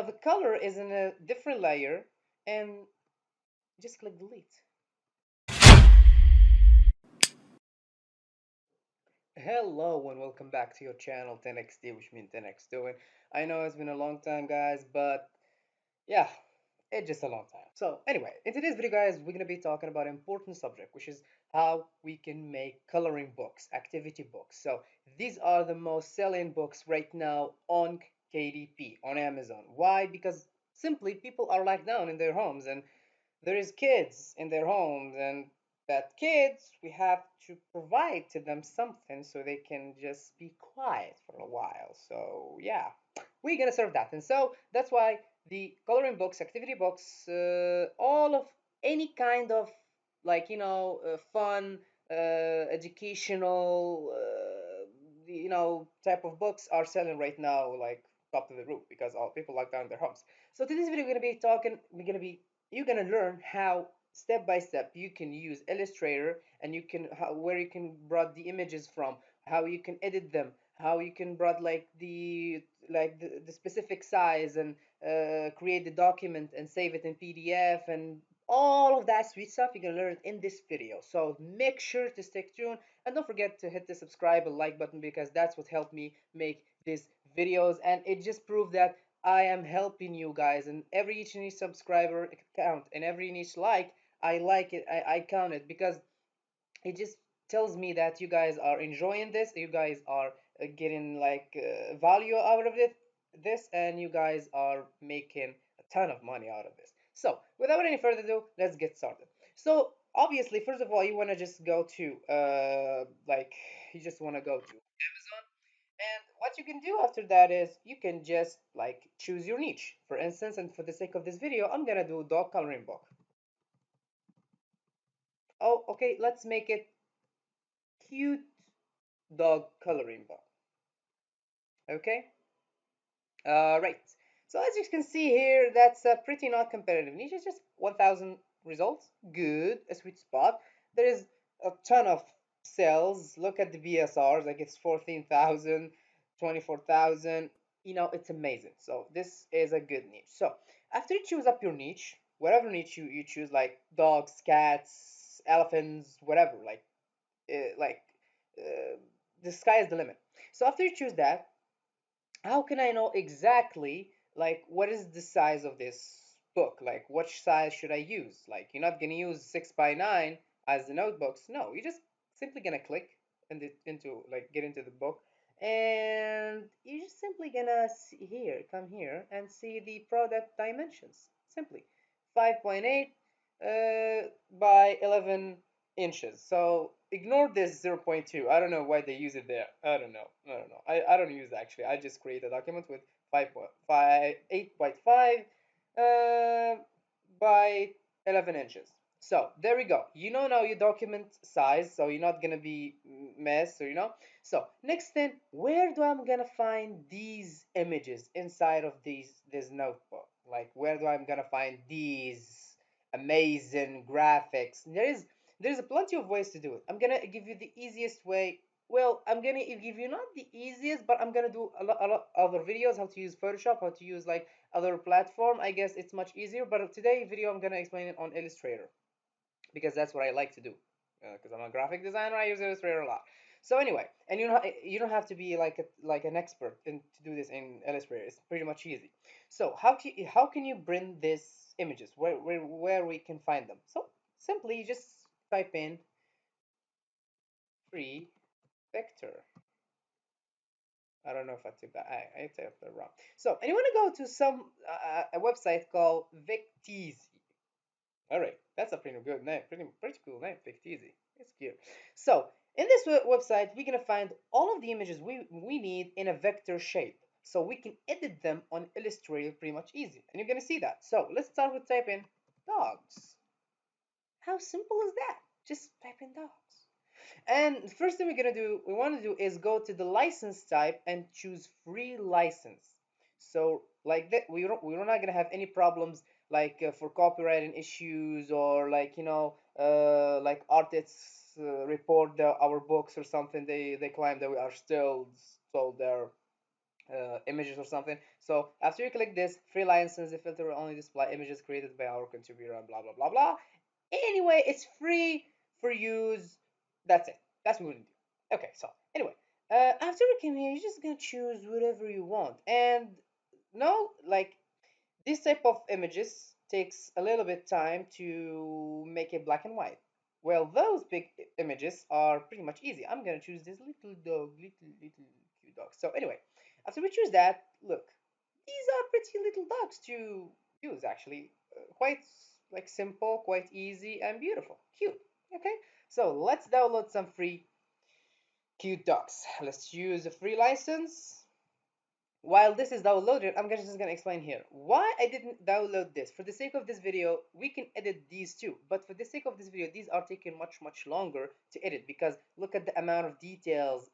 Now the color is in a different layer, and just click delete. Hello and welcome back to your channel 10xd, which means 10x doing. I know it's been a long time, guys, but yeah, it's just a long time. So anyway, in today's video, guys, we're gonna be talking about an important subject, which is how we can make coloring books, activity books. So these are the most selling books right now on KDP, on Amazon. Why? Because simply people are locked down in their homes, and there is kids in their homes, and that kids, we have to provide to them something so they can just be quiet for a while. So yeah, we're gonna serve that. And so that's why the coloring books, activity books, all of any kind of, like, fun, educational, type of books are selling right now, like top to the roof, because all people locked down in their homes. So today's video, you're gonna learn how step by step you can use Illustrator, and where you can brought the images from, how you can edit them, how you can brought the specific size, and create the document and save it in PDF, and all of that sweet stuff you're gonna learn in this video. So make sure to stay tuned, and don't forget to hit the subscribe and like button, because that's what helped me make these videos, and it just proved that I am helping you guys, and every each and each subscriber count, and every each like, I like it, I count it, because it just tells me that you guys are enjoying this, you guys are getting value out of this, and you guys are making a ton of money out of this. So without any further ado, let's get started. So obviously, first of all, you want to just go to you just want to go to Amazon, and what you can do after that is you can just choose your niche. For instance, and for the sake of this video, I'm gonna do dog coloring book. Oh, okay, let's make it cute dog coloring book. Okay, right. So as you can see here, that's a pretty not competitive niche. It's just 1,000 results. Good, a sweet spot. There is a ton of sales. Look at the BSRs, like it's 14,000, 24,000. It's amazing. So this is a good niche. So after you choose up your niche, whatever niche you choose, like dogs, cats, elephants, whatever, uh, like uh, the sky is the limit. So after you choose that, how can I know exactly what is the size of this book? Like which size should I use? Like you're not gonna use 6 by 9 as the notebooks. No, you're just simply gonna click get into the book, and you're just simply gonna come here and see the product dimensions. Simply 5.8 by 11 inches. So ignore this 0.2. I don't know why they use it there. I don't know. I don't use it actually. I just create a document with 5.5, 8.5 by 11 inches. So there we go. You know now your document size, so you're not gonna be mess, or So next thing, where do I'm gonna find these images inside of this notebook? Like where do I'm gonna find these amazing graphics? There's a plenty of ways to do it. I'm gonna give you the easiest way. Well, I'm gonna give you not the easiest, but I'm gonna do a lot other videos how to use Photoshop, how to use other platform. I guess it's much easier. But today video I'm gonna explain it on Illustrator, because that's what I like to do. Because I'm a graphic designer, I use Illustrator a lot. So anyway, and you don't have to be like an expert to do this in Illustrator. It's pretty much easy. So how can you bring these images? Where we can find them? So simply you just type in free vector. I don't know if I took that. I typed that wrong. So and you want to go to a website called Victeezy. All right, that's a pretty good name, pretty cool name, Ficteezy. It's cute. So in this website, we're gonna find all of the images we need in a vector shape, so we can edit them on Illustrator pretty much easy, and you're gonna see that. So let's start with typing dogs. How simple is that? Just type in dogs. And the first thing we want to do is go to the license type and choose free license. So like that, we're not gonna have any problems for copywriting issues, or like artists report our books or something. They claim that we are still sold their images or something. So after you click this, free license, the filter will only display images created by our contributor, blah blah blah blah. Anyway, it's free for use. That's it. That's what we're gonna do. Okay, so anyway, after we came here, you're just gonna choose whatever you want. And no, like this type of images takes a little bit time to make it black and white. Well, those big images are pretty much easy. I'm gonna choose this little dog, little cute dog. So anyway, after we choose that, look, these are pretty little dogs to use actually. Quite like simple, quite easy and beautiful, cute. Okay, so let's download some free cute dogs. Let's use a free license. While this is downloaded, I'm just gonna explain here why I didn't download this. For the sake of this video, we can edit these too, but for the sake of this video, these are taking much longer to edit because look at the amount of details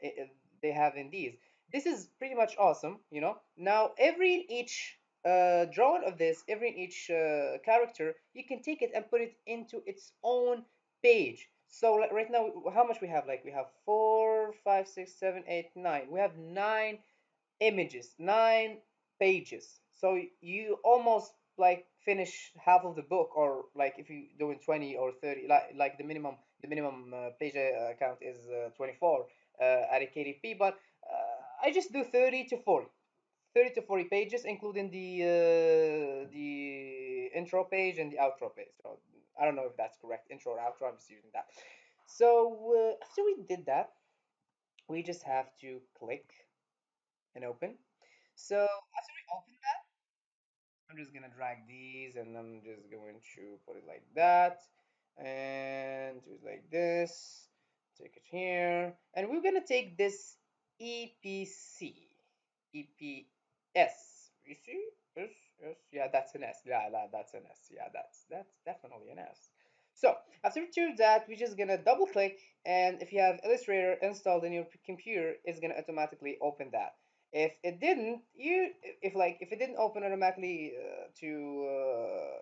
they have in these. This is pretty much awesome, you know. Now, every in each drawing of this, every in each character, you can take it and put it into its own page. So like right now, how much we have? Like we have 4, 5, 6, 7, 8, 9. We have 9 images, 9 pages. So you almost like finish half of the book, or like if you doing 20 or 30, like the minimum page count is 24 at a KDP, but I just do 30 to 40. 30 to 40 pages, including the intro page and the outro page. So I don't know if that's correct, intro or outro. I'm just using that. So after we did that, we just have to click and open. So after we open that, I'm just gonna drag these and I'm just going to put it like that and do it like this. Take it here, and we're gonna take this EPC, EPS. You see? Yes, yes, yeah, that's an S. Yeah, that's an S. Yeah, that's definitely an S. So after we do that, we're just gonna double click, and if you have Illustrator installed in your computer, it's gonna automatically open that. If it didn't, if it didn't open automatically to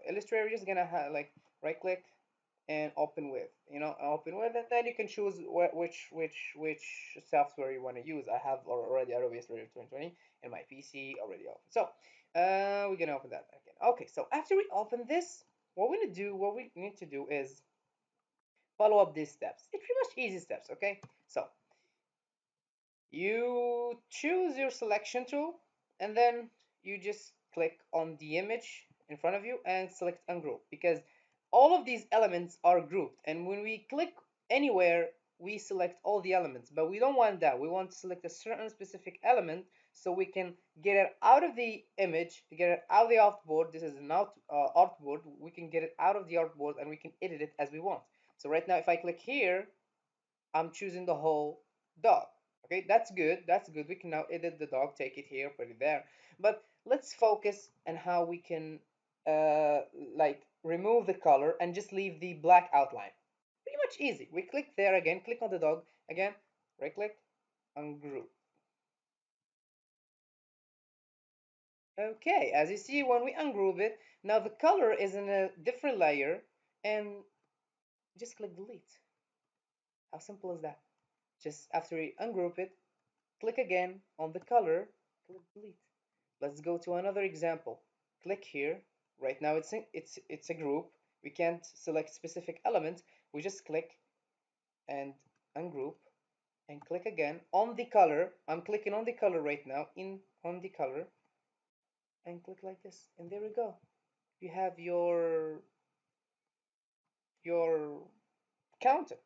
Illustrator, you're just gonna like right click and open with, open with, and then you can choose which software you want to use. I have already Adobe Illustrator 2020 and my PC already open. So we're gonna open that again. Okay, so after we open this, what we need to do is follow up these steps. It's pretty much easy steps. Okay, so you choose your selection tool, and then you just click on the image in front of you and select ungroup, because all of these elements are grouped, and when we click anywhere we select all the elements, but we don't want that. We want to select a certain specific element so we can get it out of the image, get it out of the artboard. This is an artboard. We can get it out of the artboard and we can edit it as we want. So right now if I click here, I'm choosing the whole dog. Okay, that's good. That's good. We can now edit the dog, take it here, put it there. But let's focus on how we can uh, like remove the color and just leave the black outline. Pretty much easy. We click there again, click on the dog again, right click, ungroup. Okay, as you see, when we ungroup it, now the color is in a different layer, and just click delete. How simple is that? Just after we ungroup it, click again on the color, click delete. Let's go to another example. Click here. Right now it's a group. We can't select specific element. We just click and ungroup and click again on the color. I'm clicking on the color right now, in on the color, and click like this. And there we go. You have your counter.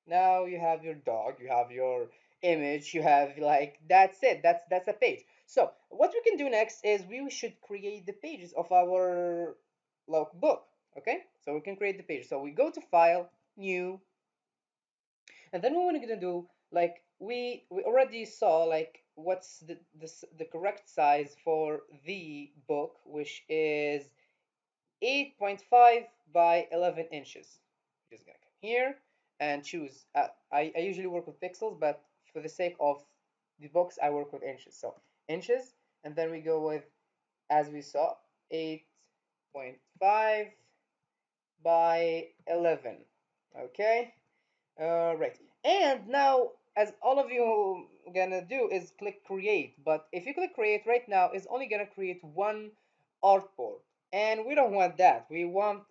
Now you have your dog, you have your image, you have, like, that's it. That's a page. So what we can do next is we should create the pages of our book. Okay, so we can create the page. So we go to File, New, and then what we're gonna do, like we already saw like what's the correct size for the book, which is 8.5 by 11 inches. Just gonna come here and choose. I usually work with pixels, but for the sake of the box, I work with inches. So inches, and then we go with, as we saw, 8.5 by 11. Okay, right. And now, as all of you gonna do is click create, but if you click create right now, it's only gonna create one artboard, and we don't want that. We want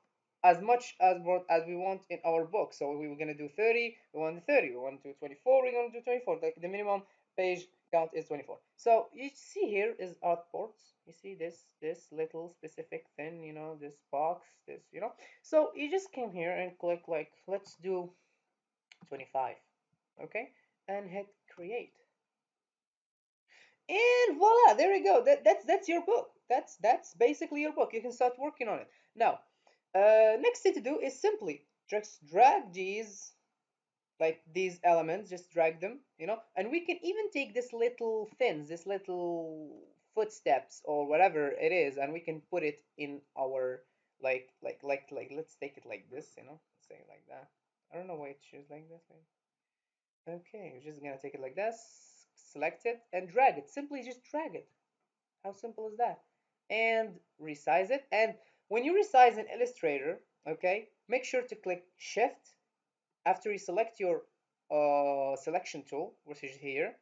as much artboard as we want in our book. So we were gonna do 30, we want the 30, we want to do 24, we're gonna do 24. The minimum page count is 24. So you see here is artboards. You see this little specific thing, you know, this box, this, you know. So you just came here and click like, let's do 25, okay, and hit create, and voila, there you go. That's your book. That's basically your book. You can start working on it now. Next thing to do is simply just drag these, like these elements, just drag them, you know, and we can even take this little fins, this little footsteps or whatever it is, and we can put it in our, like let's take it like this, you know, let's say it like that. I don't know why it shows like this. Okay, we're just gonna take it like this, select it, and drag it. Simply just drag it. How simple is that? And resize it. And when you resize in Illustrator, okay, make sure to click Shift after you select your selection tool, which is here.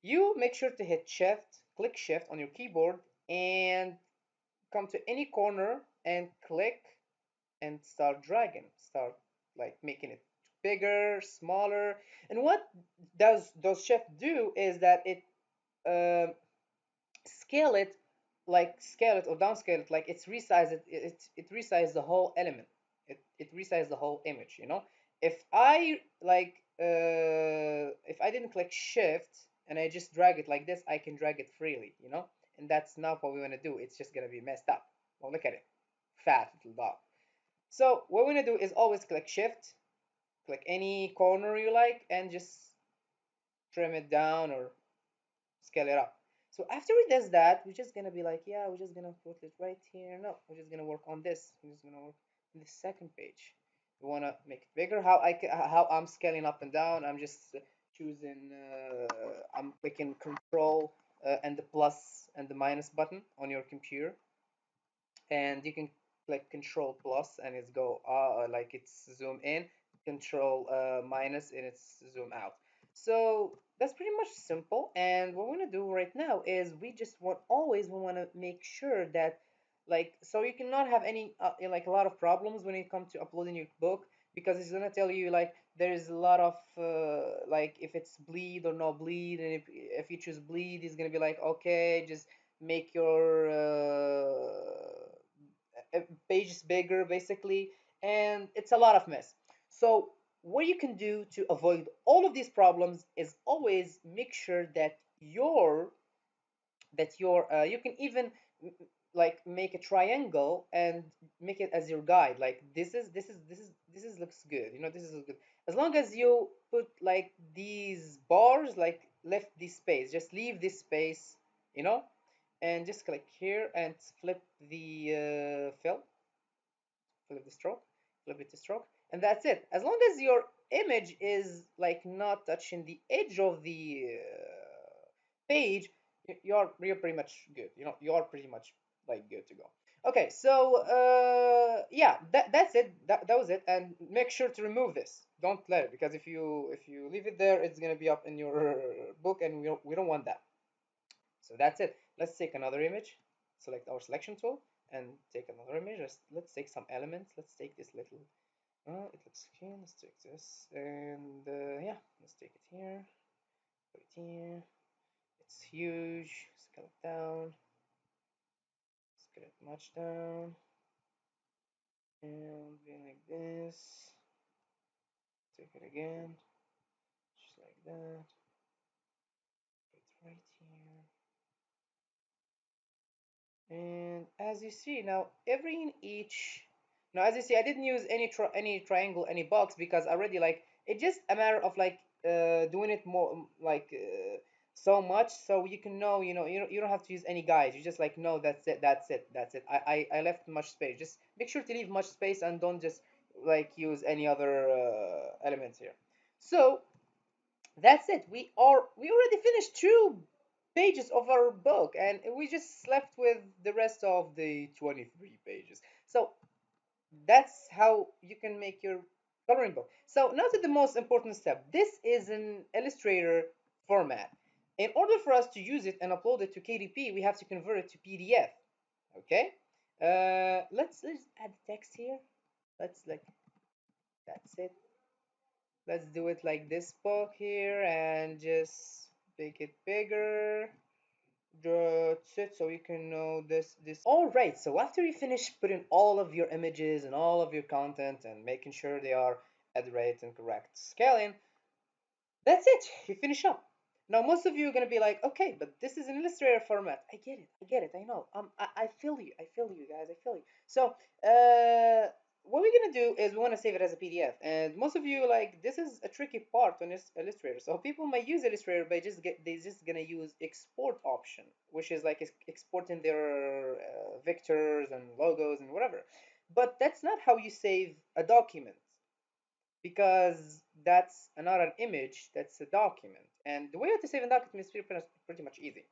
You make sure to hit Shift, click Shift on your keyboard, and come to any corner and click and start dragging, start like making it bigger, smaller. And what does Shift do is that it um scale it, like scale it or downscale it, like it's resize it, it resizes the whole element, it resizes the whole image, you know. If I like if I didn't click Shift and I just drag it like this, I can drag it freely, you know, and that's not what we want to do. It's just gonna be messed up. Well, look at it, fat little dog. So what we're gonna do is always click Shift, click any corner you like, and just trim it down or scale it up. So after it does that, we're just gonna be like, yeah, we're just gonna put it right here. No, we're just gonna work on this. We're just gonna work on the second page. We wanna make it bigger. How I'm scaling up and down. I'm just choosing. I'm clicking Control and the plus and the minus button on your computer, and you can click Control plus and it's go like it's zoom in, Control minus and it's zoom out. So that's pretty much simple. And what we're gonna do right now is we just want always we want to make sure that, like, so you cannot have any like a lot of problems when it comes to uploading your book, because it's gonna tell you like there's a lot of like if it's bleed or no bleed, and if you choose bleed, it's gonna be like, okay, just make your pages bigger basically, and it's a lot of mess. So what you can do to avoid all of these problems is always make sure that your you can even like make a triangle and make it as your guide, like this is looks good, you know, this is good, as long as you put like these bars, like left this space, just leave this space, you know, and just click here and flip the fill, flip the stroke, flip it to stroke, and that's it. As long as your image is like not touching the edge of the page, you're pretty much good. You know, you're pretty much like good to go. Okay, so yeah, that's it. That was it. And make sure to remove this. Don't let it, because if you leave it there, it's gonna be up in your book, and we don't want that. So that's it. Let's take another image, select our selection tool, and take another image. Let's take some elements. Let's take this little, it looks okay. Let's take this, and yeah, let's take it here, put it here. It's huge. Scale it down, scale it much down, and be like this. Take it again, just like that. Put it right here. And as you see now, every in each, now as you see, I didn't use any triangle, any box, because already like it's just a matter of like doing it more like so much, so you can know, you don't have to use any guides. You just like know that's it. I left much space. Just make sure to leave much space and don't just like use any other elements here. So that's it. We already finished 2 pages of our book, and we just left with the rest of the 23 pages. So that's how you can make your coloring book. So now to the most important step. This is an Illustrator format. In order for us to use it and upload it to KDP, we have to convert it to PDF. Okay. Let's add text here. Let's like that's it. Let's do it like this book here and just make it bigger. That's it, so you can know this. All right, so after you finish putting all of your images and all of your content and making sure they are at the right and correct scaling, that's it. You finish up. Now, most of you are gonna be like, okay, but this is an Illustrator format. I get it. I get it. I know. I feel you. I feel you guys. I feel you. So, what we're gonna do is we want to save it as a PDF. And most of you like this is a tricky part on this Illustrator. So people might use Illustrator, but they just gonna use export option, which is like exporting their vectors and logos and whatever. But that's not how you save a document because that's not an image, that's a document. And the way to save a document is pretty much easy.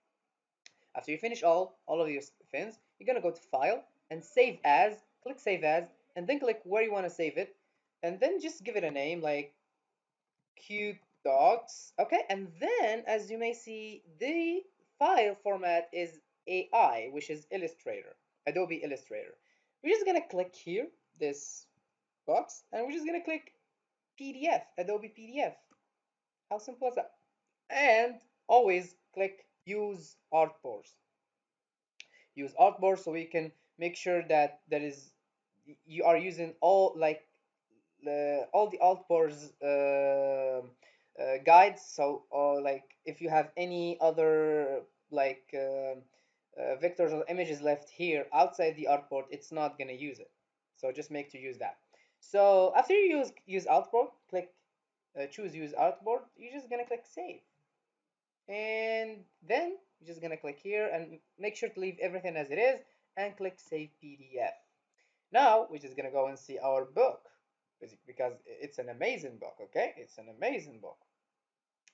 After you finish all of your things, you're gonna go to File and Save As, click Save As, and then click where you want to save it, and then just give it a name like Cute Dogs. Okay, and then as you may see, the file format is AI, which is Illustrator, Adobe Illustrator. We're just gonna click here, this box, and we're just gonna click PDF, Adobe PDF. How simple is that? And always click use artboards. Use artboards so we can make sure that you are using all the artboards guides. So like if you have any other like vectors or images left here outside the artboard, it's not gonna use it. So just make to use that. So after you use artboard, click choose use artboard. You're just gonna click save, and then you're just gonna click here and make sure to leave everything as it is and click save PDF. Now we're just gonna go and see our book because it's an amazing book. Okay, it's an amazing book.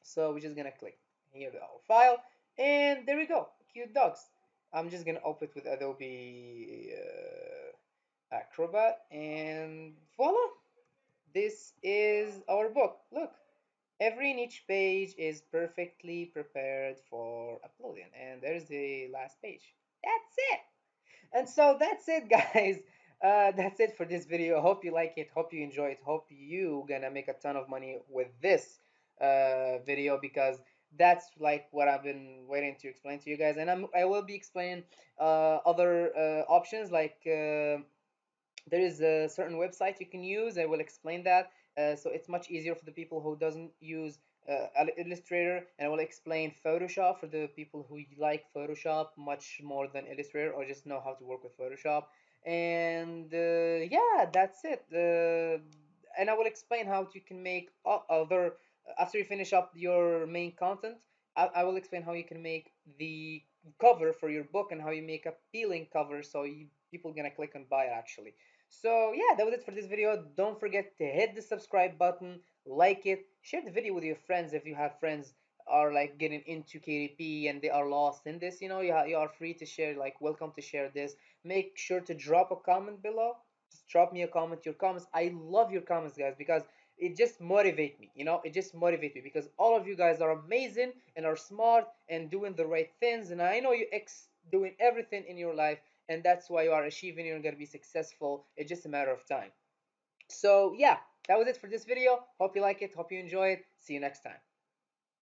So we're just gonna click here our file, and there we go, cute dogs. I'm just gonna open it with Adobe Acrobat, and voila, this is our book. Look, every and each page is perfectly prepared for uploading, and there's the last page. That's it. And so that's it, guys. That's it for this video. Hope you like it. Hope you enjoy it. Hope you gonna make a ton of money with this video because that's like what I've been waiting to explain to you guys. And I will be explaining other options like there is a certain website you can use. I will explain that. So it's much easier for the people who doesn't use Illustrator, and I will explain Photoshop for the people who like Photoshop much more than Illustrator or just know how to work with Photoshop. And yeah, that's it. And I will explain how you can make other after you finish up your main content. I will explain how you can make the cover for your book and how you make a appealing cover so people gonna click and buy it actually. So yeah, that was it for this video. Don't forget to hit the subscribe button, like it, share the video with your friends if you have friends are like getting into KDP and they are lost in this. You are free to share, like welcome to share this. Make sure to drop a comment below. Just drop me a comment. Your comments, I love your comments, guys, because it just motivate me. It just motivate me because all of you guys are amazing and are smart and doing the right things, and I know you doing everything in your life, and that's why you are achieving. You're gonna be successful. It's just a matter of time. So yeah, that was it for this video. Hope you like it. Hope you enjoy it. See you next time.